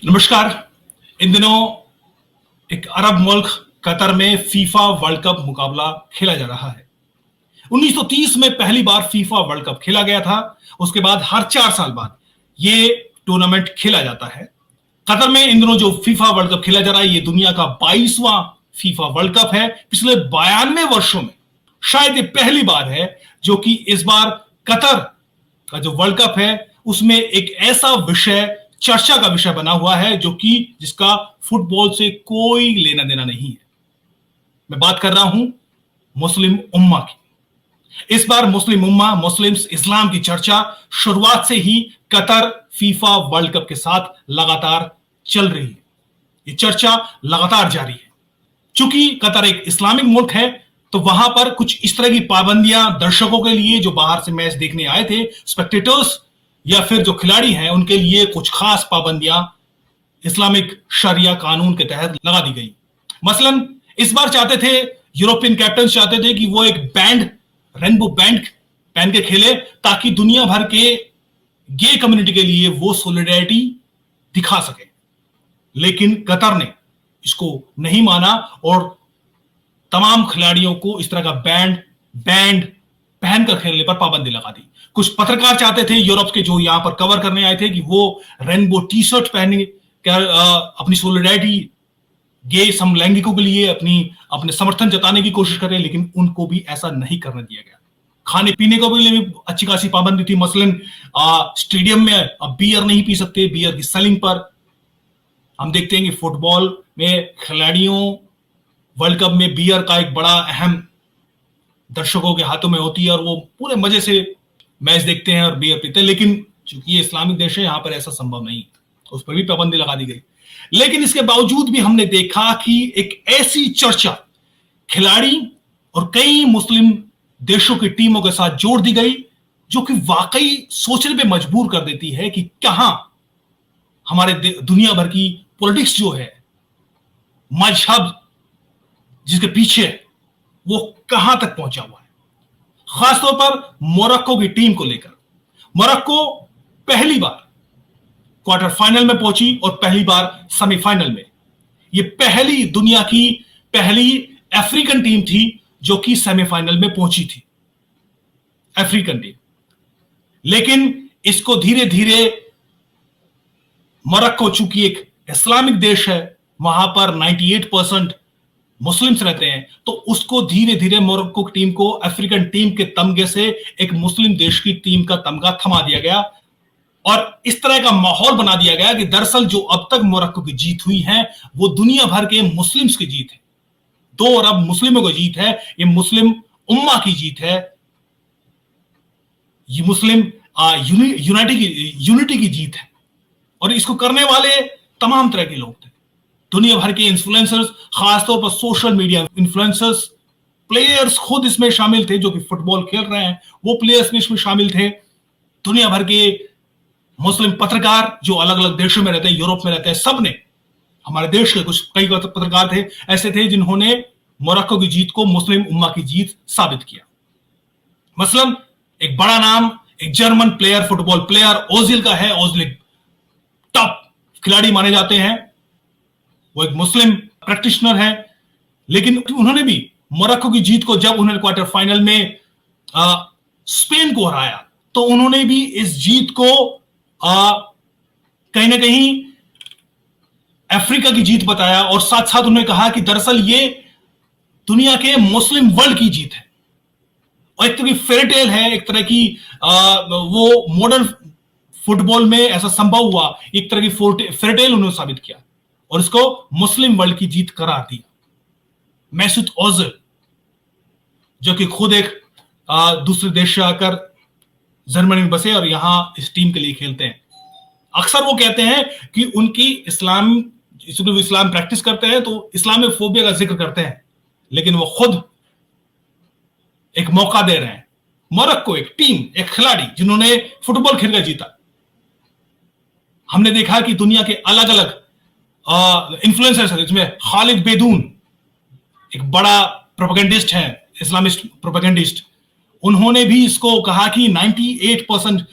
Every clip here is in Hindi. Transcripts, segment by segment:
नमस्कार। इन दिनों एक अरब मुल्क कतर में फीफा वर्ल्ड कप मुकाबला खेला जा रहा है। 1930 में पहली बार फीफा वर्ल्ड कप खेला गया था। उसके बाद हर 4 साल बाद ये टूर्नामेंट खेला जाता है। कतर में इन दिनों जो फीफा वर्ल्ड कप खेला जा रहा है, ये दुनिया का 22वां फीफा वर्ल्ड कप है। पिछले 92 वर्षों में शायद ये पहली बार है जो कि इस बार कतर का जो वर्ल्ड कप है उसमें एक ऐसा विषय, चर्चा का विषय बना हुआ है जो कि जिसका फुटबॉल से कोई लेना देना नहीं है। मैं बात कर रहा हूं मुस्लिम उम्मा की। इस बार मुस्लिम उम्मा, मुस्लिम्स, इस्लाम की चर्चा शुरुआत से ही कतर फीफा वर्ल्ड कप के साथ लगातार चल रही है। ये चर्चा लगातार जारी है। चूंकि कतर एक इस्लामिक मुल्क है तो वहां पर कुछ इस तरह की पाबंदियां दर्शकों के लिए जो बाहर से मैच देखने आए थे, स्पेक्टेटर्स या फिर जो खिलाड़ी हैं, उनके लिए कुछ खास पाबंदियां इस्लामिक शरिया कानून के तहत लगा दी गई। मसलन इस बार चाहते थे, यूरोपियन कैप्टन चाहते थे कि वो एक बैंड, रेनबो बैंड पहन के खेले ताकि दुनिया भर के गे कम्युनिटी के लिए वो सॉलिडेरिटी दिखा सके। लेकिन कतर ने इसको नहीं माना और तमाम खिलाड़ियों को इस तरह का बैंड पहनकर खेलने पर पाबंदी लगा दी। कुछ पत्रकार चाहते थे यूरोप के, जो यहां पर कवर करने आए थे, कि वो रेनबो टी शर्ट पहने अपनी सॉलिडेरिटी गे समलैंगिकों के लिए अपने समर्थन जताने की कोशिश करें, लेकिन उनको भी ऐसा नहीं करने दिया गया। खाने पीने को भी अच्छी खासी पाबंदी थी। मसलन स्टेडियम में अब बियर नहीं पी सकते। बियर की सेलिंग पर हम देखते हैं कि फुटबॉल में खिलाड़ियों वर्ल्ड कप में बियर का एक बड़ा अहम दर्शकों के हाथों में होती है और वो पूरे मजे से मैच देखते हैं और बियर पीते हैं। लेकिन चूंकि ये इस्लामिक देश है, यहां पर ऐसा संभव नहीं, उस पर भी पाबंदी लगा दी गई। लेकिन इसके बावजूद भी हमने देखा कि एक ऐसी चर्चा खिलाड़ी और कई मुस्लिम देशों की टीमों के साथ जोड़ दी गई जो कि वाकई सोचने पे मजबूर कर देती है कि कहां हमारे दुनिया भर की पॉलिटिक्स जो है, मजहब जिसके पीछे वो कहां तक पहुंचा हुआ है। खासतौर पर मोरक्को की टीम को लेकर। मोरक्को पहली बार क्वार्टर फाइनल में पहुंची और पहली बार सेमीफाइनल में। यह पहली दुनिया की पहली अफ्रीकन टीम थी जो कि सेमीफाइनल में पहुंची थी, अफ्रीकन टीम। लेकिन इसको धीरे धीरे मोरक्को चूंकि एक इस्लामिक देश है, वहां पर 98% मुस्लिम्स रहते हैं, तो उसको धीरे धीरे मोरक्को की टीम को अफ्रीकन टीम के तमगे से एक मुस्लिम देश की टीम का तमगा थमा दिया गया और इस तरह का माहौल बना दिया गया कि दरअसल जो अब तक मोरक्को की जीत हुई है वो दुनिया भर के मुस्लिम्स की जीत है। 2 अरब मुस्लिमों की जीत है। ये मुस्लिम उम्मा की जीत है। ये मुस्लिम यूनिटी की जीत है। और इसको करने वाले तमाम तरह के लोग थे, दुनिया भर के इन्फ्लुएंसर्स, खासतौर पर सोशल मीडिया इन्फ्लुएंसर्स, प्लेयर्स खुद इसमें शामिल थे जो कि फुटबॉल खेल रहे हैं, वो प्लेयर्स भी इसमें शामिल थे। दुनिया भर के मुस्लिम पत्रकार जो अलग अलग देशों में रहते हैं, यूरोप में रहते हैं, सबने, हमारे देश के कुछ कई पत्रकार थे ऐसे थे जिन्होंने मोरक्को की जीत को मुस्लिम उम्मा की जीत साबित किया। मसलन एक बड़ा नाम, एक German player, football player Ozil का है। ओजिल टॉप खिलाड़ी माने जाते हैं। वो एक मुस्लिम प्रैक्टिशनर है, लेकिन उन्होंने भी मोरक्को की जीत को, जब उन्होंने क्वार्टर फाइनल में स्पेन को हराया, तो उन्होंने भी इस जीत को कहीं ना कहीं अफ्रीका की जीत बताया और साथ साथ उन्होंने कहा कि दरअसल ये दुनिया के मुस्लिम वर्ल्ड की जीत है और एक तरह की फेयरटेल है, एक तरह की वो मॉडर्न फुटबॉल में ऐसा संभव हुआ, एक तरह की फेयरटेल उन्होंने साबित किया और इसको मुस्लिम वर्ल्ड की जीत करार दिया। मैसूद ओजिल जो कि खुद एक दूसरे देश से आकर जर्मनी में बसे और यहां इस टीम के लिए खेलते हैं। अक्सर वो कहते हैं कि उनकी इस्लाम प्रैक्टिस करते हैं तो इस्लामिक फोबिया का जिक्र करते हैं, लेकिन वो खुद एक मौका दे रहे हैं। मोरक्को एक टीम, एक खिलाड़ी जिन्होंने फुटबॉल खेलकर जीता। हमने देखा कि दुनिया के अलग अलग इन्फ्लुएंसर्स है, जिसमें खालिद बेदून एक बड़ा प्रोपेगेंडिस्ट है, इस्लामिस्ट प्रोपेगेंडिस्ट। उन्होंने भी इसको कहा कि 98%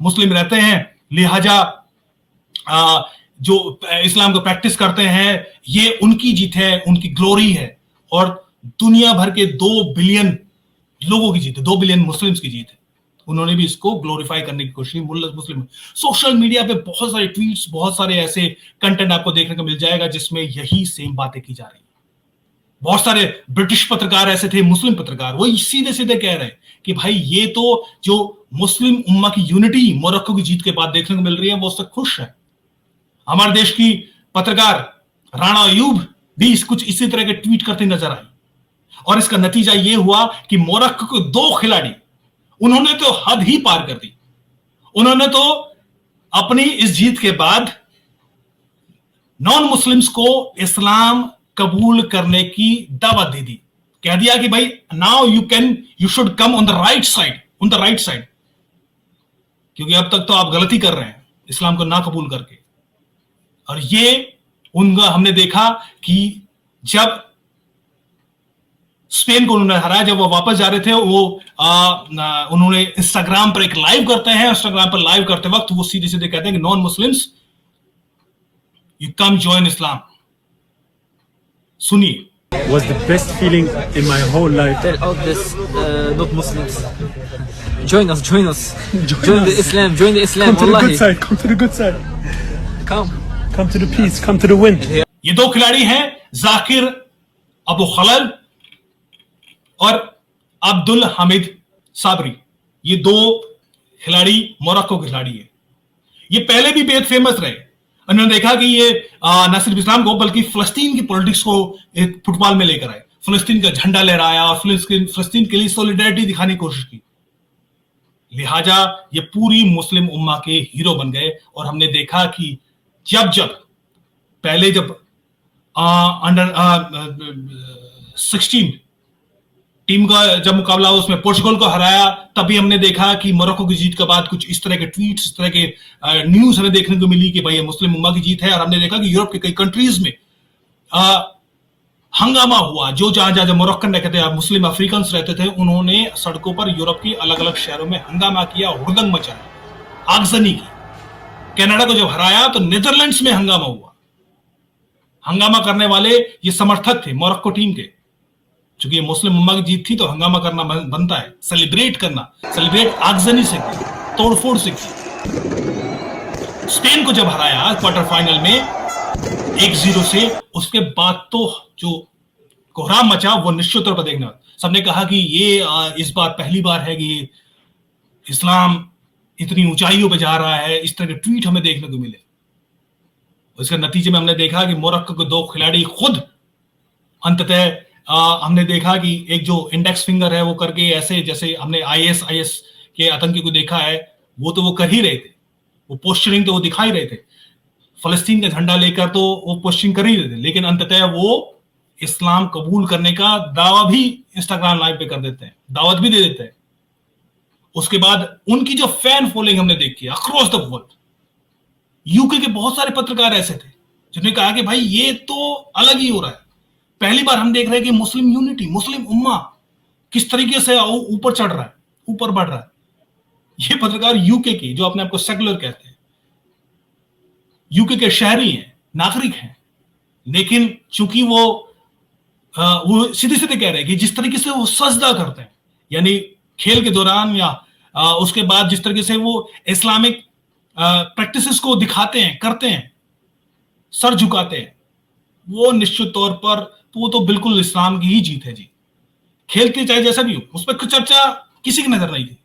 मुस्लिम रहते हैं, लिहाजा जो इस्लाम को प्रैक्टिस करते हैं, ये उनकी जीत है, उनकी ग्लोरी है, और दुनिया भर के 2 बिलियन लोगों की जीत है, 2 बिलियन मुस्लिम्स की जीत है। उन्होंने भी इसको ग्लोरीफाई करने की कोशिश की। मुस्लिम सोशल मीडिया पे बहुत सारे ट्वीट्स, बहुत सारे ऐसे कंटेंट आपको देखने को मिल जाएगा जिसमें यही सेम बातें की जा रही है। बहुत सारे ब्रिटिश पत्रकार ऐसे थे, मुस्लिम पत्रकार, वो सीधे सीधे कह रहे हैं कि भाई ये तो जो मुस्लिम उम्मा की यूनिटी मोरक्को की जीत के बाद देखने को मिल रही है, वो उससे खुश है। हमारे देश की पत्रकार राणा अयूब भी कुछ इसी तरह के ट्वीट करते नजर आई, और इसका नतीजा यह हुआ कि मोरक्को के 2 खिलाड़ी, उन्होंने तो हद ही पार कर दी। उन्होंने तो अपनी इस जीत के बाद नॉन मुस्लिम्स को इस्लाम कबूल करने की दावत दे दी। कह दिया कि भाई now you should come on the right side, क्योंकि अब तक तो आप गलती कर रहे हैं इस्लाम को ना कबूल करके। और ये उनका हमने देखा कि जब स्पेन को उन्होंने हराया, जब वो वापस जा रहे थे, वो उन्होंने इंस्टाग्राम पर एक लाइव करते हैं। इंस्टाग्राम पर लाइव करते वक्त वो सीधे सीधे कहते हैं कि non Muslims you come join Islam. सुनिए। Was the best feeling in my whole life. Tell all this not Muslims. Join us. Join the Islam. Join the Islam. Come to the good side. Come to the good side. Come to the peace. Come to the win. ये 2 खिलाड़ी हैं, जाकिर अबू खलल और अब्दुल हमीद साबरी। ये 2 खिलाड़ी मोरक्को के खिलाड़ी है। ये पहले भी बेहद फेमस रहे। उन्होंने देखा कि ये न सिर्फ इस्लाम को बल्कि फलस्तीन की पॉलिटिक्स को एक फुटबॉल में लेकर आए, फलस्तीन का झंडा लहराया और फलस्तीन के लिए सॉलिडेरिटी दिखाने की कोशिश की। लिहाजा ये पूरी मुस्लिम उम्मा के हीरो बन गए। और हमने देखा कि जब अंडर 16 टीम का जब मुकाबला हुआ, उसमें पोर्चुगल को हराया, तभी हमने देखा कि मोरक्को की जीत के बाद कुछ इस तरह के ट्वीट्स, इस तरह के न्यूज हमें देखने को मिली कि भाई ये मुस्लिम उम्मा की जीत है। और हमने देखा कि यूरोप के कई कंट्रीज में हंगामा हुआ। जो जहां मोरक्कन रहते थे, मुस्लिम अफ्रीकन्स रहते थे, उन्होंने सड़कों पर यूरोप की अलग अलग शहरों में हंगामा किया, हुड़दंग मचाया, आगजनी की। कनाडा को जब हराया तो नीदरलैंड्स में हंगामा हुआ। हंगामा करने वाले ये समर्थक थे मोरक्को टीम के। चूंकि ये मुस्लिम उम्मा की जीत थी तो हंगामा करना बनता है, सेलिब्रेट आगजनी से, तोड़फोड़ से। स्पेन को जब हराया क्वार्टर फाइनल में 1-0 से, उसके बाद तो जो कोहराम मचा वो निश्चित तौर पर देखना। सबने कहा कि ये इस बार पहली बार है कि इस्लाम इतनी ऊंचाइयों पर जा रहा है। इस तरह के ट्वीट हमें देखने को मिले। उसके नतीजे में हमने देखा कि मोरक्को के 2 खिलाड़ी खुद अंततः हमने देखा कि एक जो इंडेक्स फिंगर है वो करके ऐसे, जैसे हमने आईएस के आतंकी को देखा है, वो तो वो कर ही रहे थे, वो पोस्चरिंग तो वो दिखा ही रहे थे। फलस्तीन का झंडा लेकर तो वो पोस्टिंग कर ही रहे थे, लेकिन अंततः वो इस्लाम कबूल करने का दावा भी इंस्टाग्राम लाइव पे कर देते हैं, दावत भी दे देते हैं। उसके बाद उनकी जो फैन फॉलोइंग हमने देखी अक्रॉस द वर्ल्ड। यूके के बहुत सारे पत्रकार ऐसे थे जिन्होंने कहा कि भाई ये तो अलग ही हो रहा है। पहली बार हम देख रहे हैं कि मुस्लिम यूनिटी, मुस्लिम उम्मा किस तरीके से ऊपर चढ़ रहा है, ऊपर बढ़ रहा है। ये पत्रकार यूके की, जो अपने आप को सेकुलर कहते हैं, यूके के शहरी हैं, नागरिक हैं, लेकिन चूंकि वो सीधे सीधे कह रहे हैं कि जिस तरीके से वो सजदा करते हैं, यानी खेल के दौरान या उसके बाद जिस तरीके से वो इस्लामिक प्रैक्टिसेस को दिखाते हैं, करते हैं, सर झुकाते हैं, वो निश्चित तौर पर वो तो बिल्कुल इस्लाम की ही जीत है जी। खेल के चाहे जैसा भी हो, उस पर कुछ चर्चा किसी की नजर नहीं थी,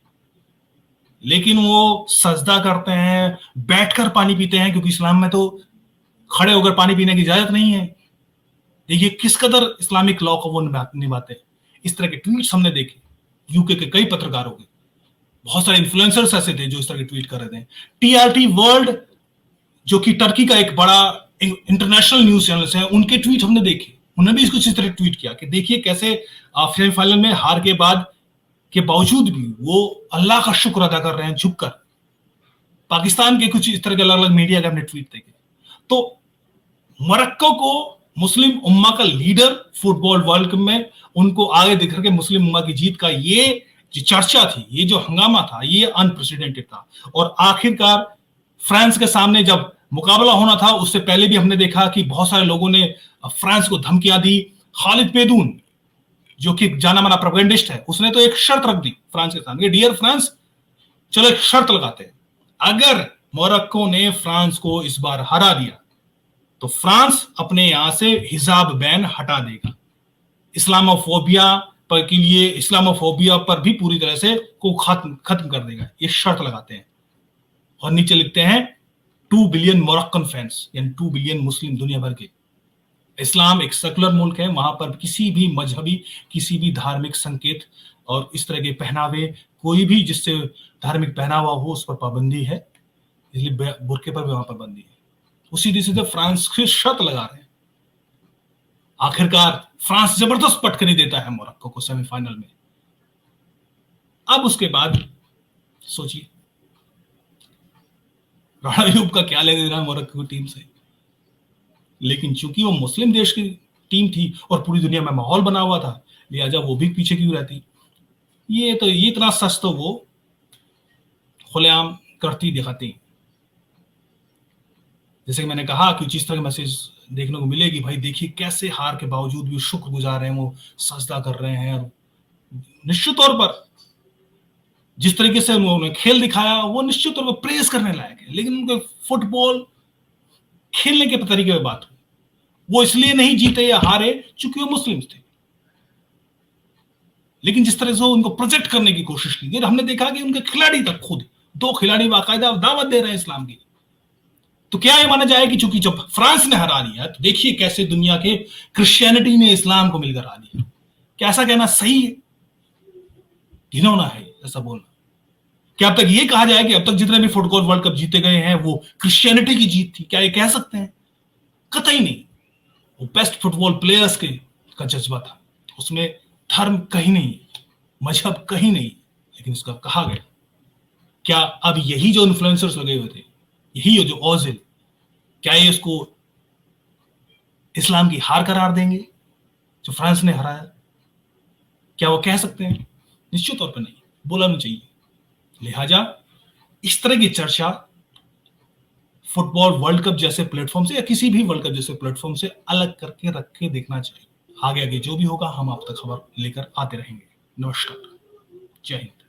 लेकिन वो सजदा करते हैं, बैठकर पानी पीते हैं, क्योंकि इस्लाम में तो खड़े होकर पानी पीने की इजाजत नहीं है। देखिए किस कदर इस्लामिक लॉ को वो निभाते हैं। इस तरह के ट्वीट्स हमने देखे यूके के कई पत्रकारों के, बहुत सारे इन्फ्लुएंसर्स ऐसे थे जो इस तरह के ट्वीट कर रहे थे। टीआरटी वर्ल्ड, जो कि टर्की का एक बड़ा इंटरनेशनल न्यूज चैनल है, उनके ट्वीट हमने देखे। उन्होंने भी इसको इस तरह ट्वीट किया कि देखिए कैसे फाइनल में हार के बाद के बावजूद भी वो अल्लाह का शुक्र अदा कर रहे हैं झुककर। पाकिस्तान के कुछ इस तरह के अलग अलग मीडिया के हमने ट्वीट देखे। तो मोरक्को को मुस्लिम उम्मा का लीडर फुटबॉल वर्ल्ड कप में उनको आगे दिख करके मुस्लिम उम्मा की जीत का ये जो चर्चा थी, ये जो हंगामा था, ये अनप्रेसिडेंटेड था। और आखिरकार फ्रांस के सामने जब मुकाबला होना था उससे पहले भी हमने देखा कि बहुत सारे लोगों ने फ्रांस को धमकियां दी। खालिद बेदून जो कि जाना माना प्रोपेगेंडिस्ट है, उसने तो एक शर्त रख दी फ्रांस के सामने, डियर फ्रांस, चलो एक शर्त लगाते हैं, अगर मोरक्को ने फ्रांस को इस बार हरा दिया तो फ्रांस अपने यहां से हिजाब बैन हटा देगा, इस्लामोफोबिया पर के लिए, इस्लामोफोबिया पर भी पूरी तरह से को खत्म कर देगा। ये शर्त लगाते हैं और नीचे लिखते हैं 2 बिलियन मोरक्कन फैंस, यानी 2 बिलियन मुस्लिम दुनिया भर के। इस्लाम एक सेकुलर मुल्क है, वहां पर किसी भी मजहबी, किसी भी धार्मिक संकेत और इस तरह के पहनावे, कोई भी जिससे धार्मिक पहनावा हो उस पर पाबंदी है, इसलिए बुर्के पर भी वहां पाबंदी है। उसी दिशा से फ्रांस की शर्त लगा रहे हैं। आखिरकार फ्रांस जबरदस्त पटकनी देता है मोरक्को को सेमीफाइनल में। अब उसके बाद सोचिए राणा अयूब का क्या लेना देना मोरक्को की टीम से, लेकिन चूंकि वो मुस्लिम देश की टीम थी और पूरी दुनिया में माहौल बना हुआ था, लिहाजा वो भी पीछे क्यों रहती। ये इतना सच तो वो खुलेआम करती दिखाती। जैसे कि मैंने कहा कि जिस तरह के मैसेज देखने को मिलेगी, भाई देखिए कैसे हार के बावजूद भी शुक्रगुजार हैं, वो सजदा कर रहे हैं। और निश्चित तौर पर जिस तरीके से उन्होंने खेल दिखाया वो निश्चित तौर पर प्रेज करने लायक है, लेकिन उनके फुटबॉल खेलने के तरीके में बात हुई, वो इसलिए नहीं जीते या हारे चूंकि वो मुस्लिम थे। लेकिन जिस तरह से उनको प्रोजेक्ट करने की कोशिश की गई, हमने देखा कि उनके खिलाड़ी तक, खुद 2 खिलाड़ी बाकायदा दावत दे रहे हैं इस्लाम की। तो क्या ये माना जाए कि चूंकि जब फ्रांस ने हरा लिया तो देखिए कैसे दुनिया के क्रिश्चियनिटी ने इस्लाम को मिलकर हरा लिया। क्या ऐसा कहना सही है? घिनौना है ऐसा बोलना। क्या अब तक ये कहा जाए कि अब तक जितने भी फुटबॉल वर्ल्ड कप जीते गए हैं वो क्रिश्चियनिटी की जीत थी? क्या ये कह सकते हैं? कतई नहीं। वो बेस्ट फुटबॉल प्लेयर्स का जज्बा था, उसमें धर्म कहीं नहीं, मजहब कहीं नहीं, लेकिन उसका कहा गया। क्या अब यही जो इन्फ्लुएंसर्स लगे हुए थे, यही जो ओजिल, क्या ये उसको इस्लाम की हार करार देंगे जो फ्रांस ने हराया? क्या वो कह सकते हैं? निश्चित तौर पर नहीं, बोला नहीं चाहिए। लिहाजा इस तरह की चर्चा फुटबॉल वर्ल्ड कप जैसे प्लेटफॉर्म से या किसी भी वर्ल्ड कप जैसे प्लेटफॉर्म से अलग करके रख के देखना चाहिए। आगे आगे जो भी होगा हम आप तक खबर लेकर आते रहेंगे। नमस्कार, जय हिंद।